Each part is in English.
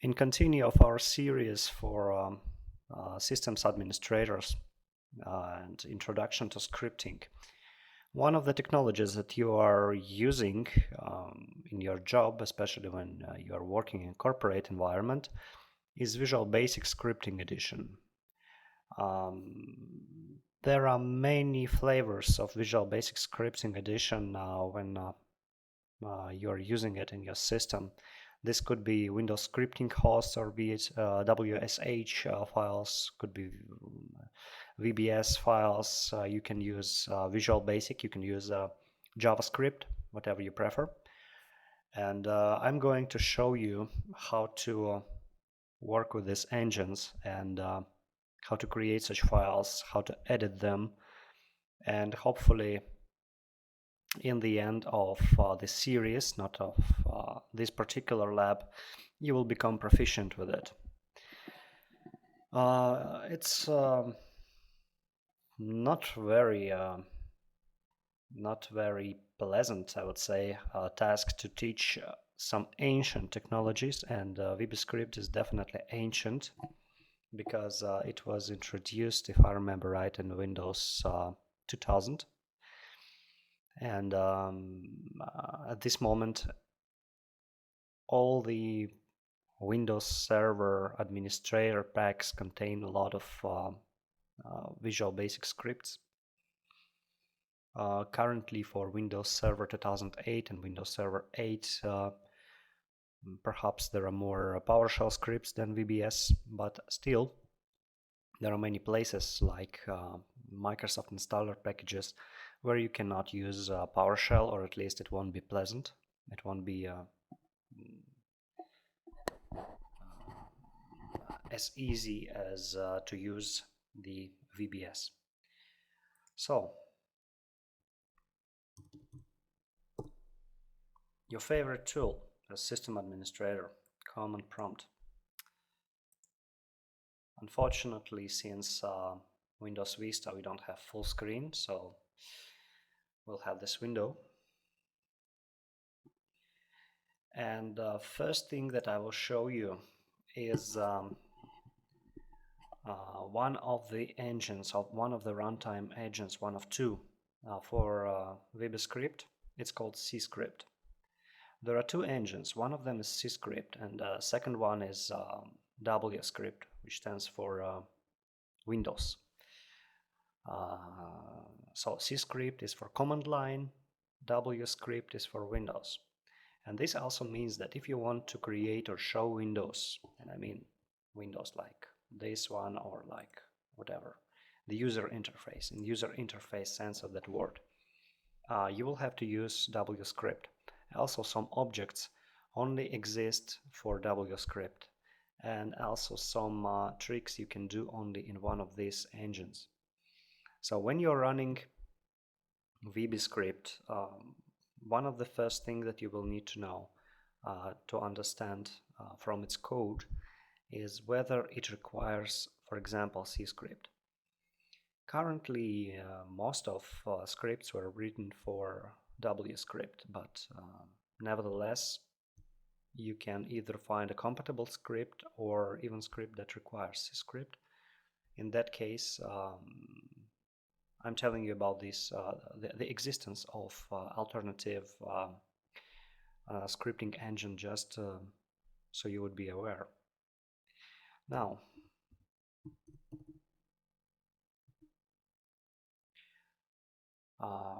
In continue of our series for systems administrators and introduction to scripting, one of the technologies that you are using in your job, especially when you are working in corporate environment, is Visual Basic Scripting Edition. There are many flavors of Visual Basic Scripting Edition now when you're using it in your system. This could be Windows scripting hosts or WSH files, could be VBS files. You can use Visual Basic, you can use JavaScript, whatever you prefer. And I'm going to show you how to work with these engines and how to create such files, how to edit them, and hopefully in the end of this series, not of this particular lab, you will become proficient with it. It's not very pleasant, I would say, task to teach some ancient technologies, and VBScript is definitely ancient because it was introduced, if I remember right, in Windows 2000. And at this moment, all the Windows Server administrator packs contain a lot of Visual Basic scripts. Currently for Windows Server 2008 and Windows Server 8, perhaps there are more PowerShell scripts than VBS, but still there are many places like Microsoft installer packages where you cannot use PowerShell, or at least it won't be pleasant. It won't be as easy as to use the VBS. So, your favorite tool as system administrator, command prompt. Unfortunately, since Windows Vista we don't have full screen, so we'll have this window. And first thing that I will show you is one of the engines, of one of the runtime agents, one of two for VBScript. It's called CScript. There are two engines. One of them is CScript, and the second one is WScript, which stands for Windows. So CScript is for command line, WScript is for Windows. And this also means that if you want to create or show windows, and I mean windows like this one or like whatever, the user interface, in user interface sense of that word, you will have to use WScript. Also, some objects only exist for WScript, and also some tricks you can do only in one of these engines. So when you're running VBScript, one of the first things that you will need to know to understand from its code is whether it requires, for example, CScript. Currently, most of scripts were written for WScript, but nevertheless, you can either find a compatible script or even script that requires CScript. In that case, I'm telling you about this, the existence of alternative scripting engine, just so you would be aware. Now,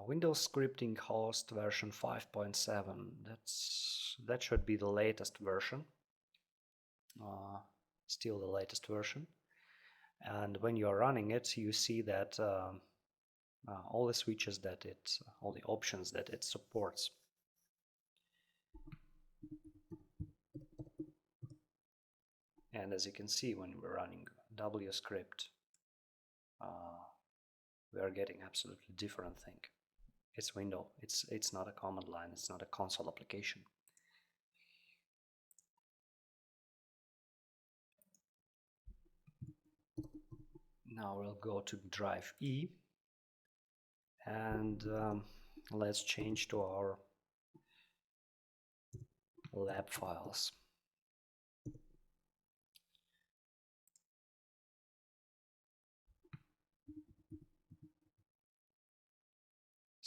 Windows scripting host version 5.7, that should be the latest version, still the latest version. And when you are running it, you see that all the switches that all the options that it supports. And as you can see, when we're running WScript, we are getting absolutely different thing. It's window. It's not a command line. It's not a console application. Now we'll go to drive E, and let's change to our lab files.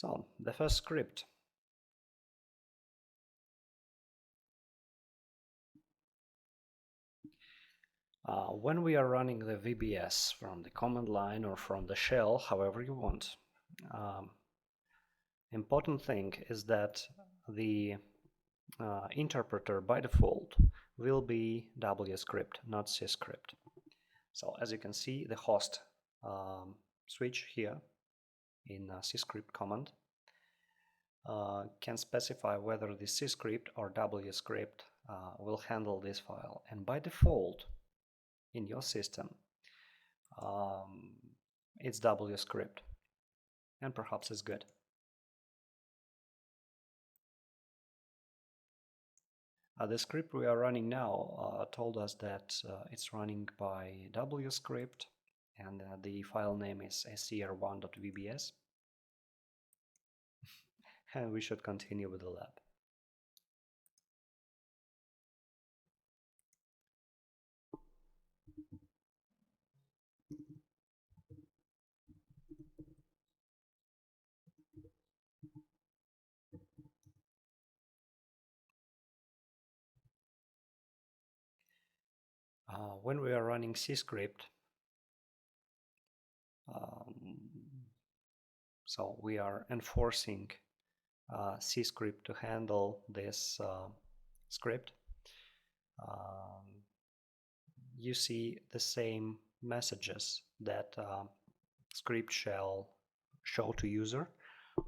So the first script. When we are running the VBS from the command line or from the shell, however you want, important thing is that the interpreter by default will be VBScript, not VBScript. So as you can see, the host switch here in VBScript command can specify whether the VBScript or VBScript will handle this file. And by default, in your system, it's VBScript, and perhaps it's good. The script we are running now told us that it's running by VBScript, and the file name is scr1.vbs. And we should continue with the lab. When we are running VBScript, so we are enforcing VBScript to handle this script. You see the same messages that script shall show to user,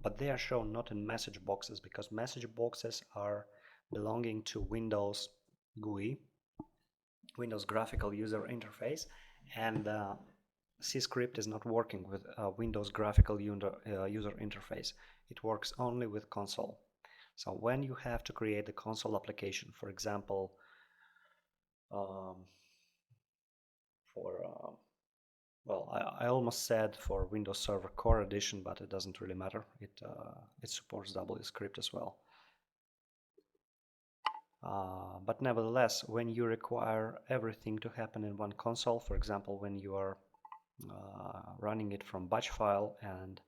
but they are shown not in message boxes, because message boxes are belonging to Windows GUI, Windows Graphical User Interface, and VBScript is not working with Windows Graphical User Interface. It works only with console. So when you have to create the console application, for example, well, I almost said for Windows Server Core Edition, but it doesn't really matter. It supports VBScript as well. But nevertheless, when you require everything to happen in one console, for example, when you are running it from batch file and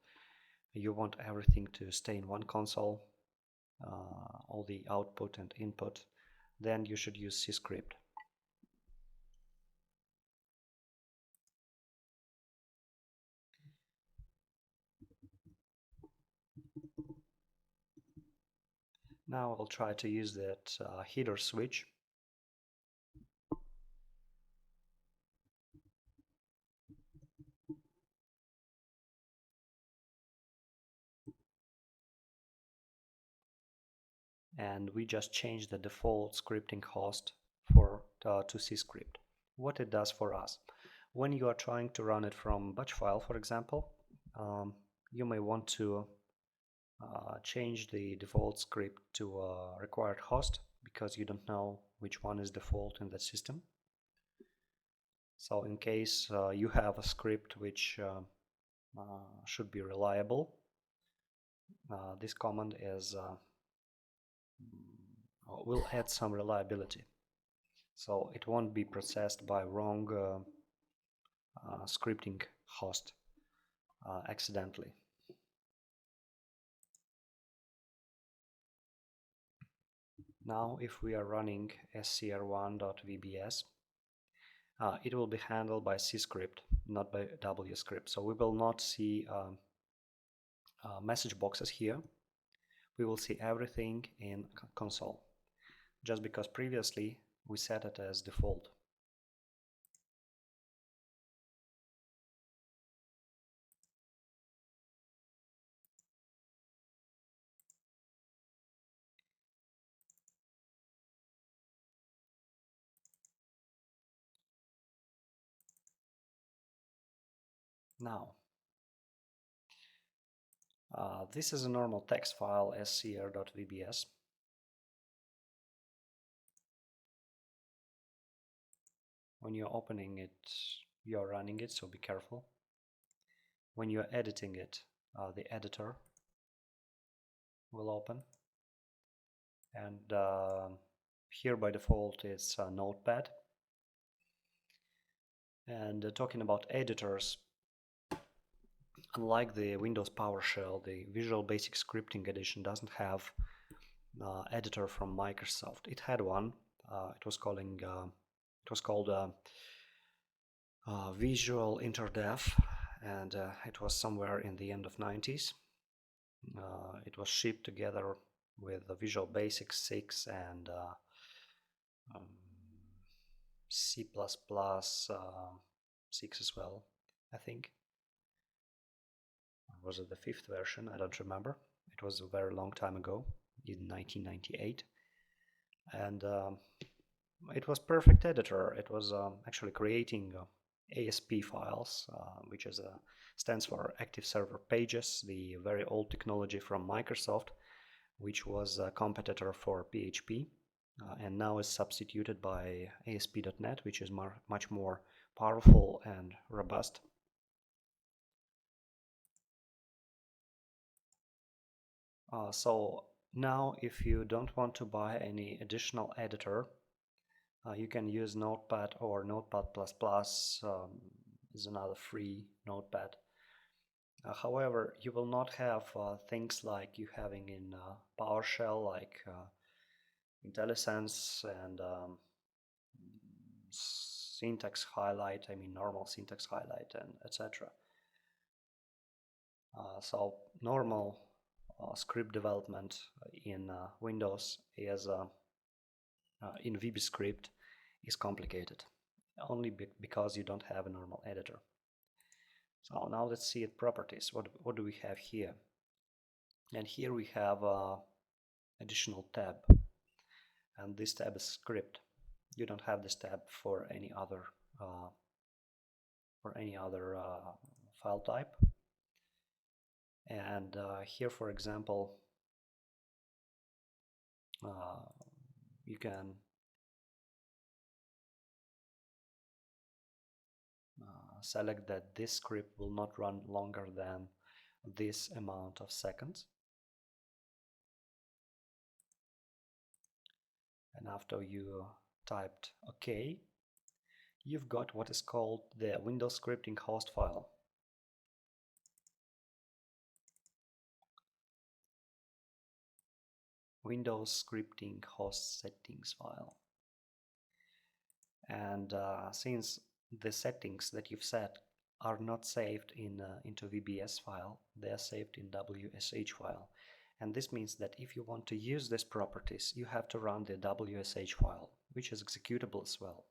you want everything to stay in one console, all the output and input, then you should use VBScript. Now I'll try to use that header switch. And we just changed the default scripting host to VBScript. What it does for us: when you are trying to run it from batch file, for example, you may want to change the default script to a required host because you don't know which one is default in the system. So in case you have a script which should be reliable, this command will add some reliability. So it won't be processed by wrong scripting host accidentally. Now if we are running scr1.vbs, it will be handled by VBScript, not by VBScript. So we will not see message boxes here. We will see everything in console, just because previously we set it as default. Now, this is a normal text file, scr.vbs. When you're opening it, you're running it, so be careful. When you're editing it, the editor will open. And here by default it's Notepad. And talking about editors, Unlike the Windows PowerShell, the Visual Basic Scripting Edition doesn't have editor from Microsoft. It had one. It was called Visual Interdev, and it was somewhere in the end of 90s. It was shipped together with the Visual Basic 6 and C++ 6 as well, I think. Or was it the fifth version? I don't remember. It was a very long time ago, in 1998. And it was perfect editor. It was actually creating ASP files, which stands for Active Server Pages, the very old technology from Microsoft, which was a competitor for PHP, and now is substituted by ASP.NET, which is much more powerful and robust. So now, if you don't want to buy any additional editor, you can use Notepad or Notepad++, is another free notepad. However, you will not have things like you having in PowerShell, like IntelliSense and syntax highlight, I mean normal syntax highlight, and etc. So normal script development in Windows is in VBScript is complicated, only because you don't have a normal editor. So now let's see at properties. What do we have here? And here we have additional tab, and this tab is script. You don't have this tab for any other file type. And here, for example, you can select that this script will not run longer than this amount of seconds. And after you typed OK, you've got what is called the Windows scripting host file. Windows scripting host settings file. And since the settings that you've set are not saved into VBS file, they are saved in WSH file. And this means that if you want to use these properties, you have to run the WSH file, which is executable as well.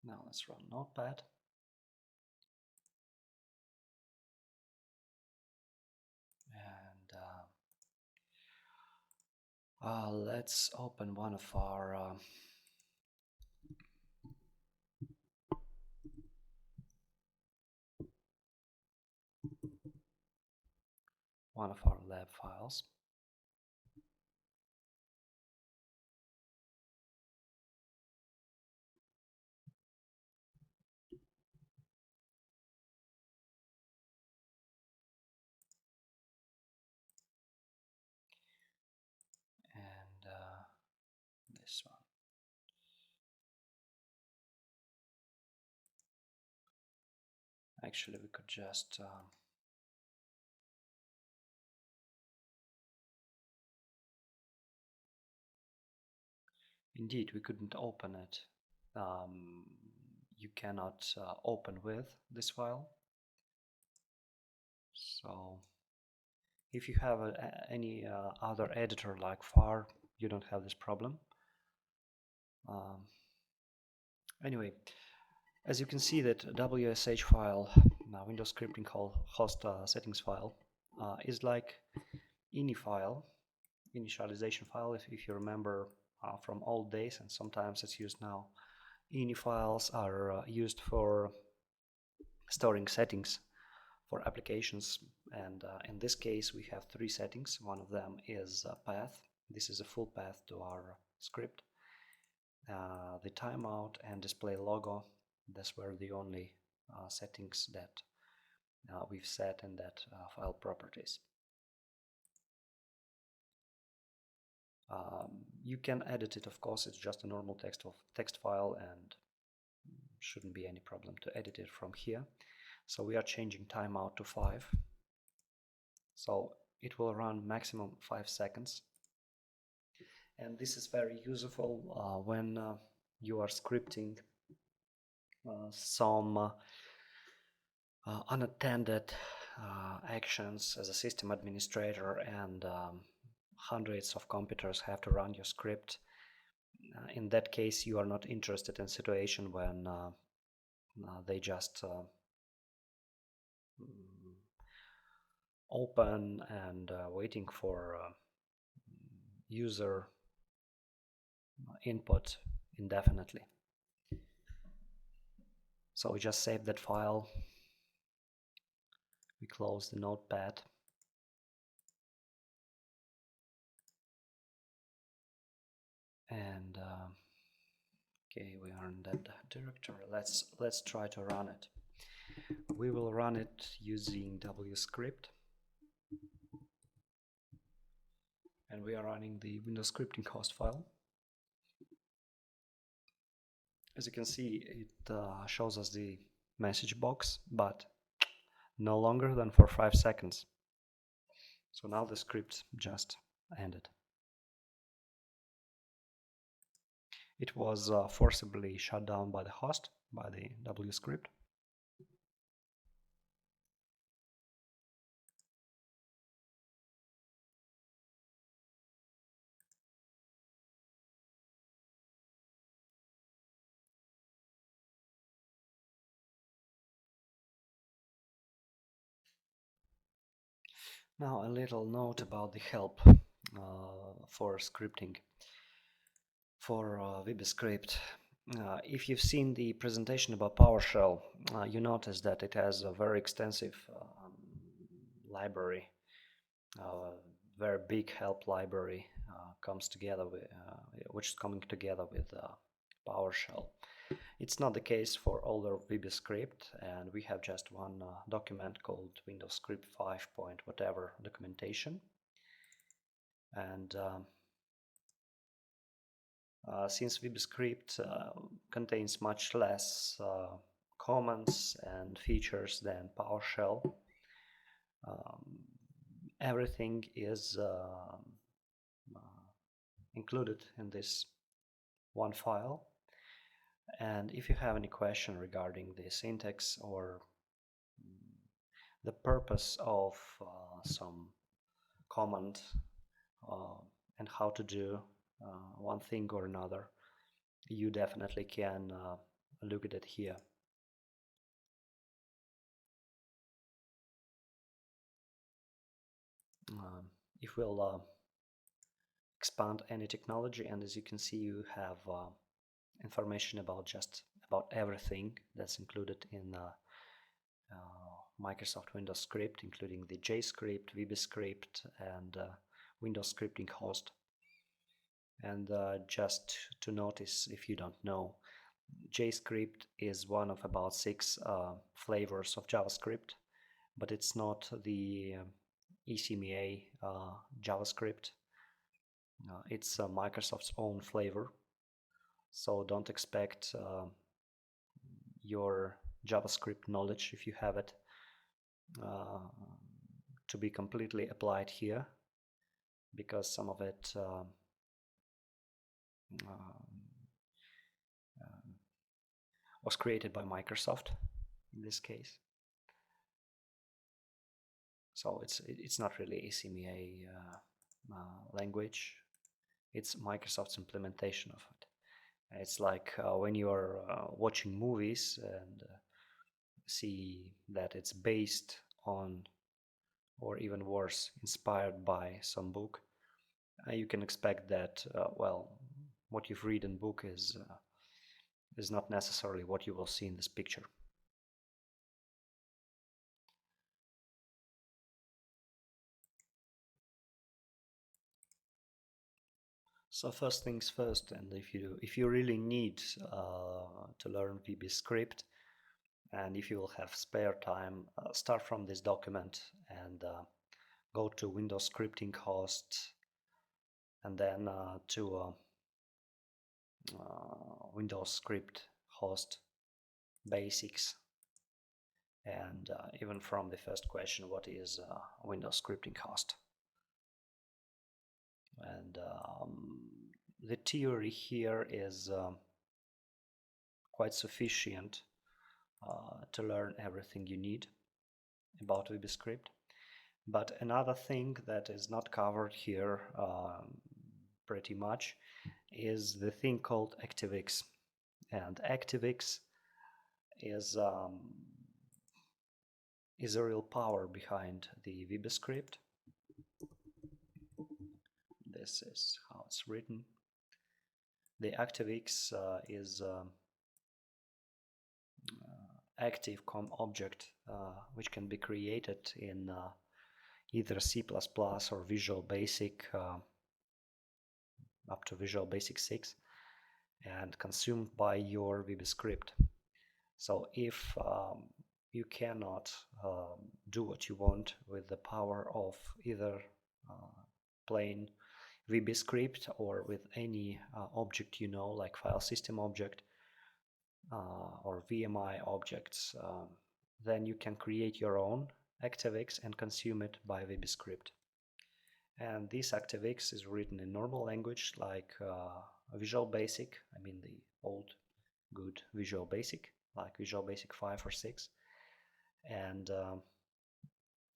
Now let's run Notepad. And let's open one of our lab files. And this one. Actually, we could just indeed, we couldn't open it. You cannot open with this file. So if you have any other editor like FAR, you don't have this problem. Anyway, as you can see, that WSH file, Windows scripting host settings file, is like ini file, initialization file, if you remember from old days, and sometimes it's used now. Ini files are used for storing settings for applications, and in this case we have three settings. One of them is path. This is a full path to our script. The timeout and display logo, these were the only settings that we've set in that file properties. You can edit it, of course. It's just a normal text file, and shouldn't be any problem to edit it from here. So we are changing timeout to 5. So it will run maximum 5 seconds. And this is very useful when you are scripting some unattended actions as a system administrator, and hundreds of computers have to run your script. In that case, you are not interested in a situation when they just open and waiting for user input indefinitely. So we just save that file. We close the notepad. And okay, we are in that directory. Let's try to run it. We will run it using VBScript, and we are running the Windows scripting host file. As you can see, it shows us the message box, but no longer than for 5 seconds. So now the script just ended. It was forcibly shut down by the host, by the VBScript. Now a little note about the help for scripting for VBScript. If you've seen the presentation about PowerShell, you notice that it has a very extensive library, very big help library comes together with, which is coming together with PowerShell. It's not the case for older VBScript, and we have just one document called Windows Script 5 point whatever documentation. And since VBScript contains much less commands and features than PowerShell, everything is included in this one file. And if you have any question regarding the syntax or the purpose of some command and how to do one thing or another, you definitely can look at it here. If we'll expand any technology, and as you can see, you have information about just about everything that's included in Microsoft Windows Script, including the JScript, VBScript, and Windows Scripting Host. And just to notice, if you don't know, JScript is one of about 6 flavors of JavaScript, but it's not the ECMA JavaScript. It's Microsoft's own flavor, so don't expect your JavaScript knowledge, if you have it, to be completely applied here, because some of it was created by Microsoft in this case. So it's not really ACMA language. It's Microsoft's implementation of it. It's like when you are watching movies and see that it's based on, or even worse, inspired by some book, you can expect that, well, what you've read in book is not necessarily what you will see in this picture. So first things first, and if you really need to learn VBScript, and if you will have spare time, start from this document and go to Windows Scripting Host and then to Windows script host basics, and even from the first question, what is Windows scripting host? And the theory here is quite sufficient to learn everything you need about VBScript. But another thing that is not covered here pretty much is the thing called Activex. And Activex is a real power behind the VBScript. This is how it's written. The Activex is active object which can be created in either C++ or Visual Basic up to Visual Basic 6 and consumed by your VBScript. So if you cannot do what you want with the power of either plain VBScript or with any object you know, like file system object or VMI objects, then you can create your own Activex and consume it by VBScript. And this Activex is written in normal language like Visual Basic, I mean the old good Visual Basic, like Visual Basic 5 or 6. And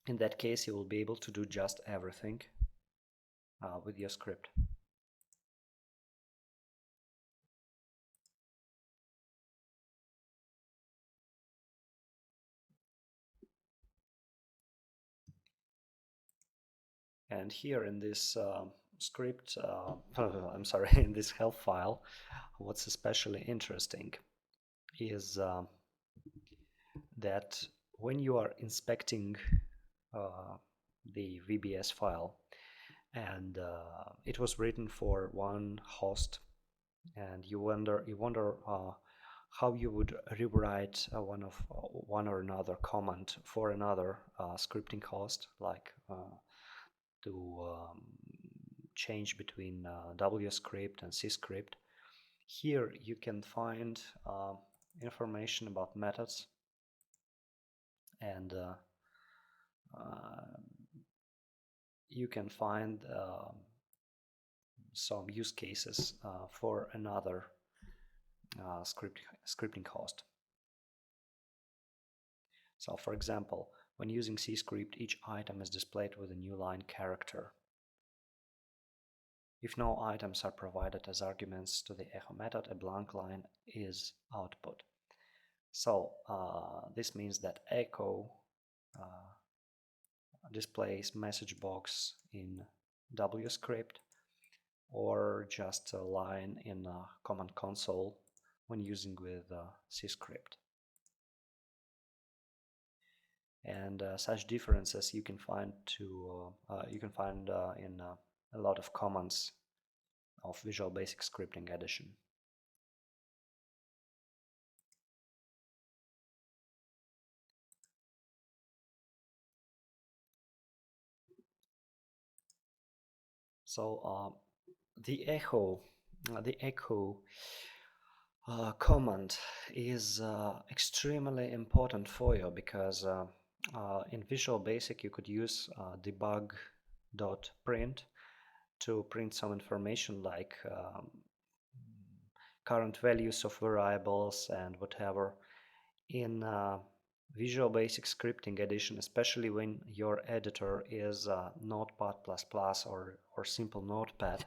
in that case, you will be able to do just everything with your script. And here in this script, I'm sorry, in this help file, what's especially interesting is that when you are inspecting the VBS file, and it was written for one host, and you wonder how you would rewrite one or another command for another scripting host, like to change between WScript and CScript. Here you can find information about methods, and you can find some use cases for another scripting host. So for example, when using CScript, each item is displayed with a new line character. If no items are provided as arguments to the echo method, a blank line is output. So this means that echo displays message box in WScript or just a line in a command console when using with CScript. And such differences you can find in a lot of commands of Visual Basic Scripting Edition. So the echo command is extremely important for you, because in Visual Basic you could use debug.print to print some information like current values of variables and whatever. In Visual Basic Scripting Edition, especially when your editor is Notepad++ or simple Notepad,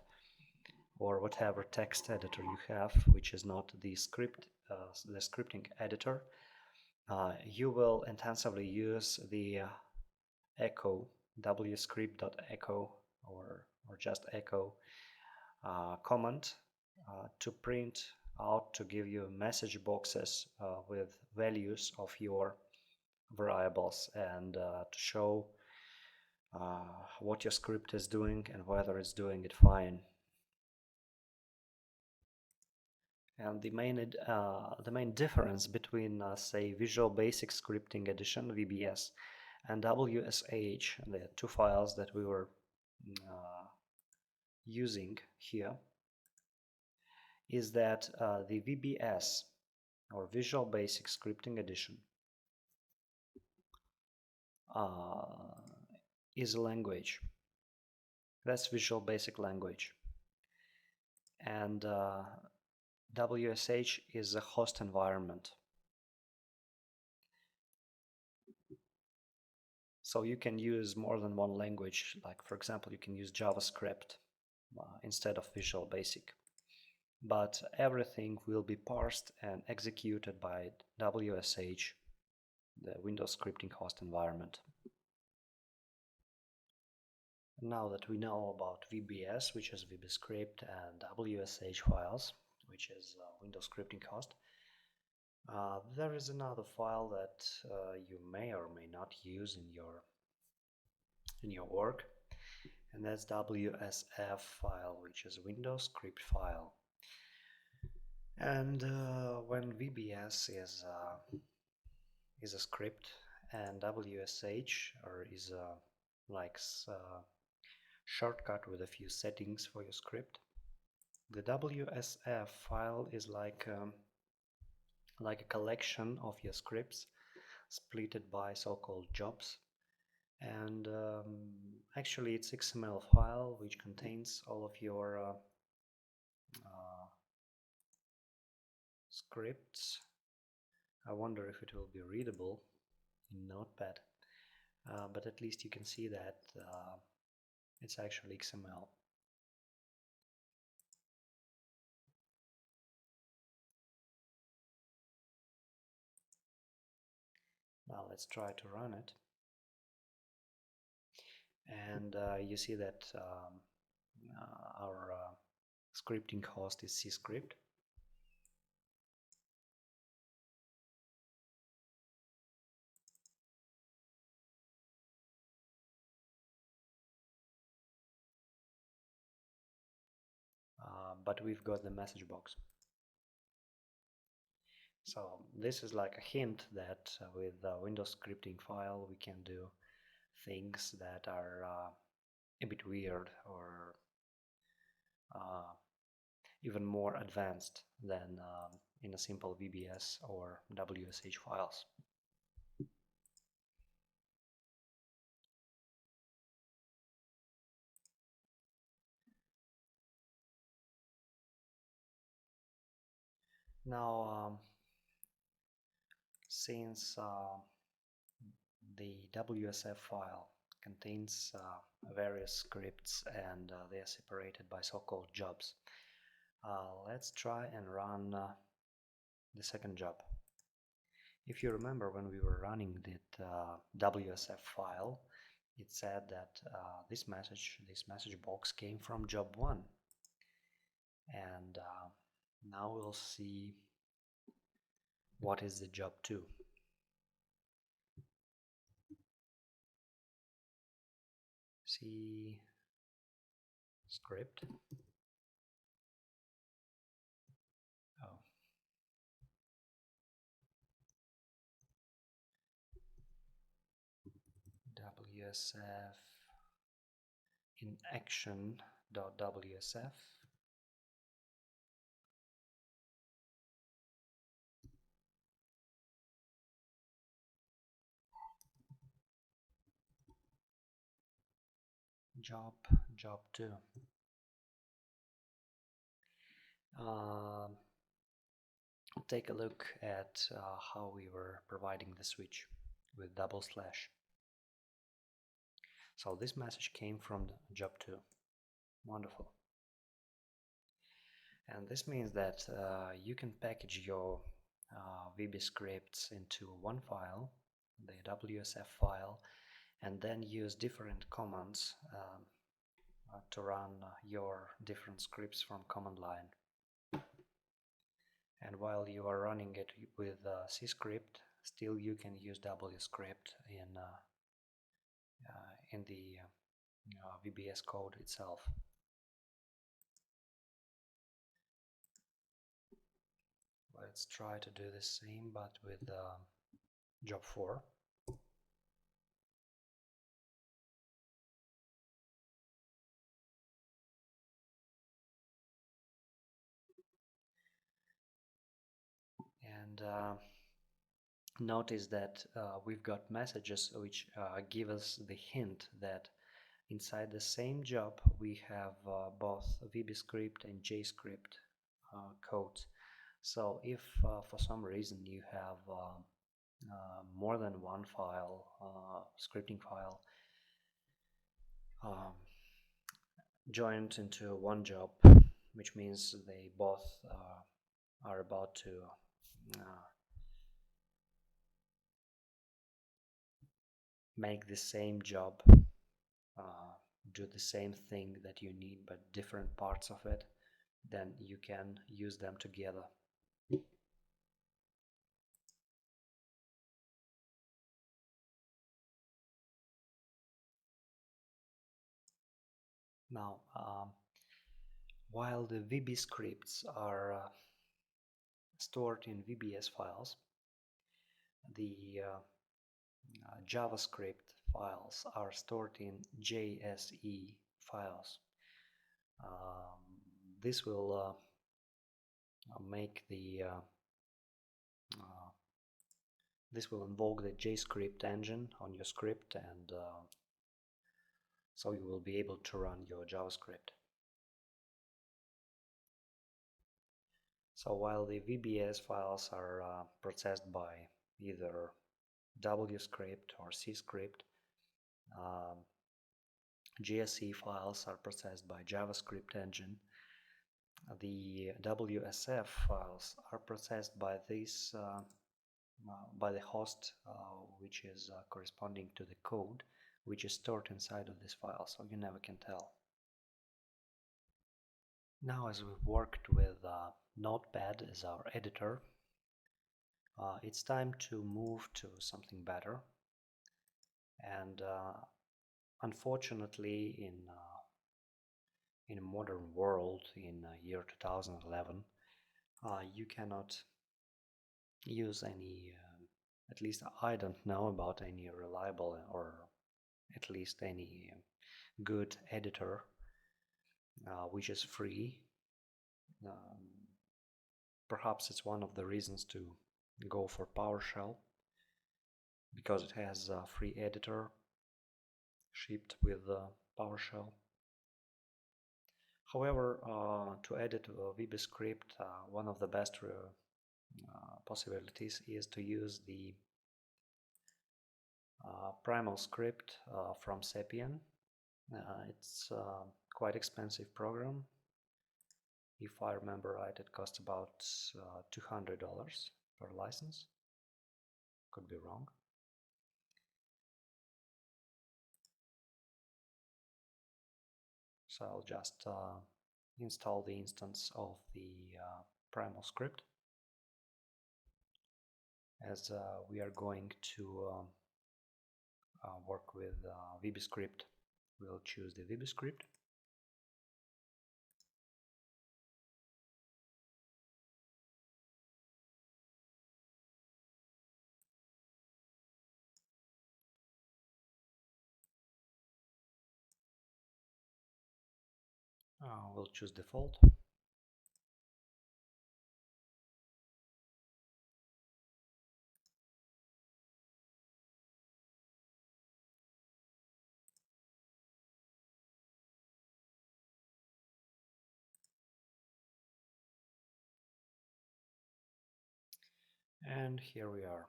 or whatever text editor you have, which is not the scripting editor, you will intensively use the echo, wscript.echo or just echo command to print out, to give you message boxes with values of your variables, and to show what your script is doing and whether it's doing it fine. And the main difference between say Visual Basic Scripting Edition (VBS) and WSH, the two files that we were using here is that the VBS, or Visual Basic Scripting Edition, is a language. That's Visual Basic Language. And WSH is a host environment. So you can use more than one language. Like, for example, you can use JavaScript instead of Visual Basic. But everything will be parsed and executed by WSH, the Windows Scripting Host Environment. Now that we know about VBS, which is VBScript, and WSH files, which is Windows Scripting Host, there is another file that you may or may not use in your work, and that's WSF file, which is Windows Script file. And when VBS is a script and WSH is a shortcut with a few settings for your script, the WSF file is like a collection of your scripts splitted by so-called jobs. And actually it's XML file which contains all of your scripts. I wonder if it will be readable in Notepad, but at least you can see that it's actually XML. Now let's try to run it. And you see that our scripting host is CScript. But we've got the message box. So this is like a hint that with the Windows scripting file we can do things that are a bit weird or even more advanced than in a simple VBS or WSH files. Now, since the WSF file contains various scripts and they are separated by so-called jobs, let's try and run the second job. If you remember, when we were running the WSF file, it said that this message box came from job 1, and now we'll see what is the job 2. See script. Oh. WSF in action.wsf. job 2. Take a look at how we were providing the switch with double slash. So this message came from job 2. Wonderful. And this means that you can package your VBScripts into one file, the WSF file, and then use different commands to run your different scripts from command line. And while you are running it with CScript, still you can use WScript in the VBS code itself. Let's try to do the same, but with job 4. notice that we've got messages which give us the hint that inside the same job we have both VBScript and JScript codes. So if for some reason you have more than one file, scripting file, joined into one job, which means they both are about to make the same job, do the same thing that you need but different parts of it, then you can use them together. Now, while the VB scripts are stored in VBS files, the JavaScript files are stored in JSE files. This will make the this will invoke the JScript engine on your script, and so you will be able to run your JavaScript. So while the VBS files are processed by either WScript or CScript, JSE files are processed by JavaScript engine. The WSF files are processed by this by the host, which is corresponding to the code which is stored inside of this file, so you never can tell. Now, as we've worked with Notepad as our editor, it's time to move to something better. And unfortunately, in a modern world, in year 2011, you cannot use any, at least I don't know about any reliable or at least any good editor which is free. Perhaps it's one of the reasons to go for PowerShell, because it has a free editor shipped with PowerShell. However, to edit VBScript, one of the best possibilities is to use the primal script from Sapien. It's a quite expensive program. If I remember right, it costs about $200 per license. Could be wrong. So I'll just install the instance of the primal script. As we are going to work with VBScript, we'll choose the VBScript. We'll choose default. And here we are.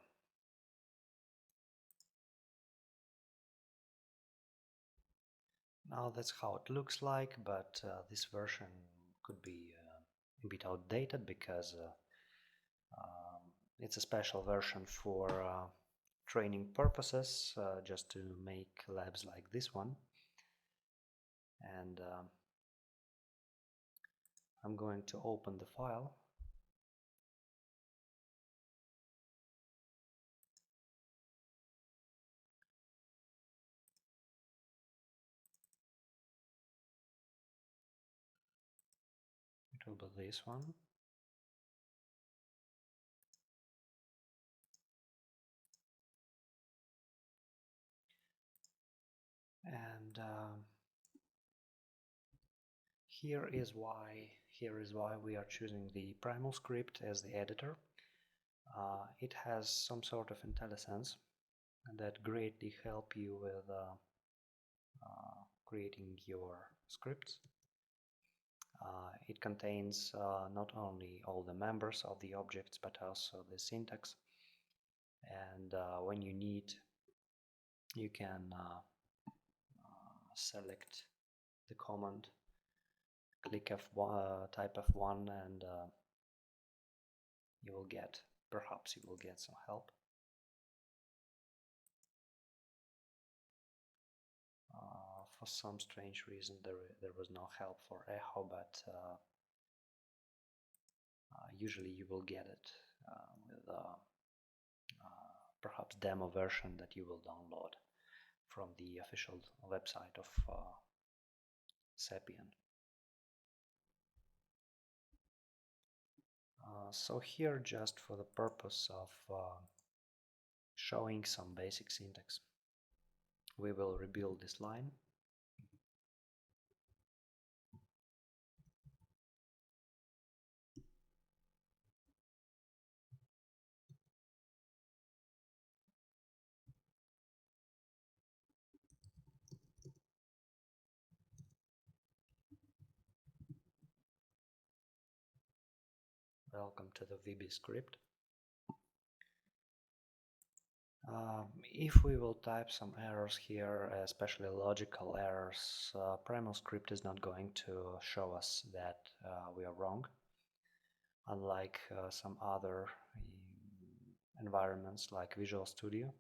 Now that's how it looks like, but this version could be a bit outdated because it's a special version for training purposes, just to make labs like this one. And I'm going to open the file. It will be this one. And here is why we are choosing the primal script as the editor. It has some sort of IntelliSense that greatly help you with creating your scripts. It contains not only all the members of the objects but also the syntax, and when you need, you can select the command, click F1, type F1, and perhaps you will get some help. For some strange reason there was no help for echo, but usually you will get it with perhaps demo version that you will download from the official website of Sapien. So here, just for the purpose of showing some basic syntax, we will rebuild this line. Welcome to the VBScript. If we will type some errors here, especially logical errors, PrimalScript is not going to show us that we are wrong, unlike some other environments like Visual Studio.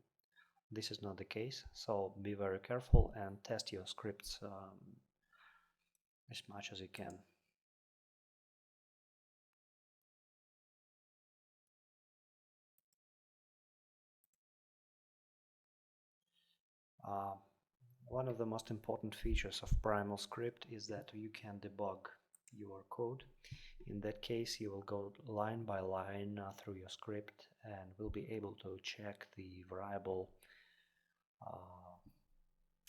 This is not the case, so be very careful and test your scripts as much as you can. One of the most important features of PrimalScript is that you can debug your code. In that case, you will go line by line through your script and will be able to check the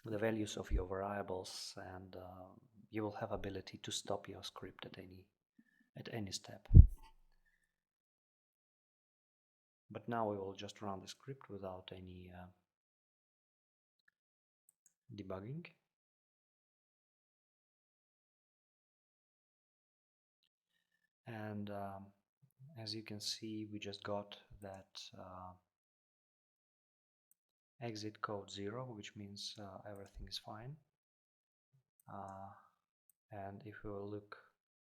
values of your variables, and you will have ability to stop your script at any step. But now we will just run the script without any debugging. And as you can see, we just got that exit code 0, which means everything is fine. And if we will look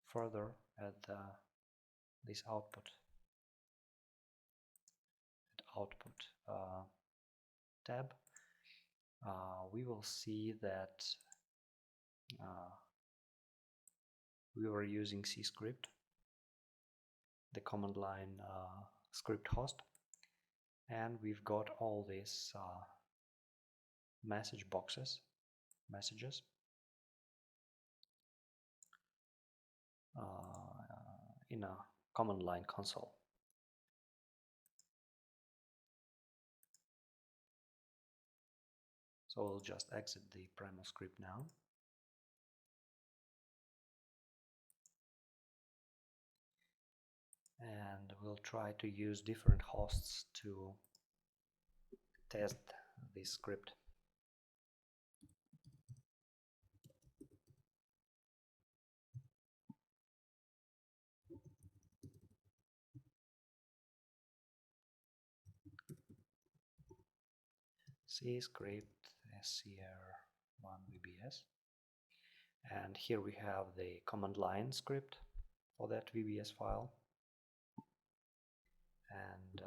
further at this output tab, we will see that we were using CScript, the command line script host, and we've got all these messages in a command line console. So we'll just exit the PrimalScript now. And we'll try to use different hosts to test this script. CScript scr1 VBS, and here we have the command line script for that VBS file, and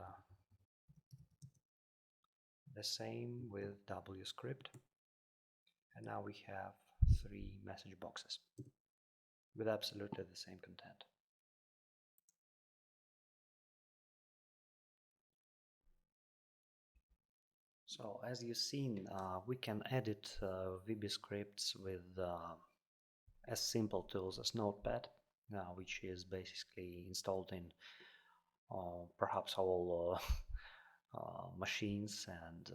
the same with WScript, and now we have 3 message boxes with absolutely the same content. So as you've seen, we can edit VBScripts with as simple tools as Notepad, which is basically installed in perhaps all machines and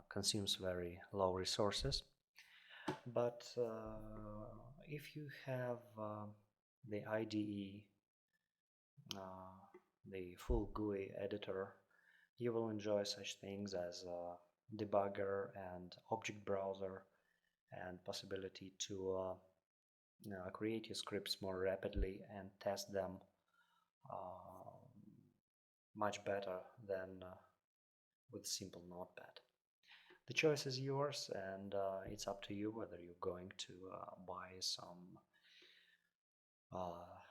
consumes very low resources. But if you have the IDE, the full GUI editor You will enjoy such things as a debugger and object browser and possibility to create your scripts more rapidly and test them uh, much better than with simple notepad. The choice is yours, and it's up to you whether you're going to buy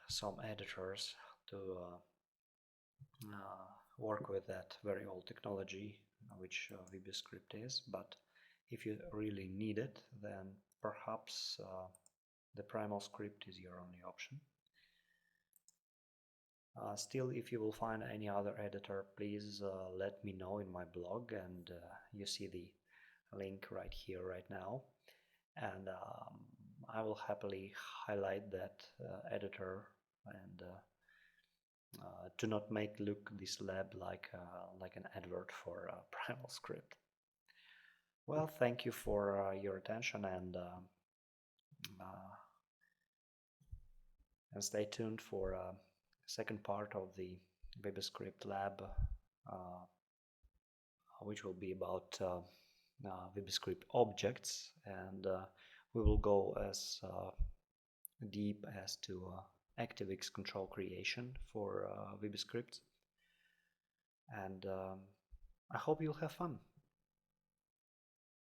some editors to work with that very old technology, which VBScript is. But if you really need it, then perhaps the primal script is your only option. Still, if you will find any other editor, please let me know in my blog, and you see the link right here, right now, and I will happily highlight that editor and to not make look this lab like an advert for primal script. Well, thank you for your attention, and stay tuned for second part of the VBScript lab, which will be about VBScript objects, and we will go as deep as to Activex control creation for VBScript, and I hope you'll have fun.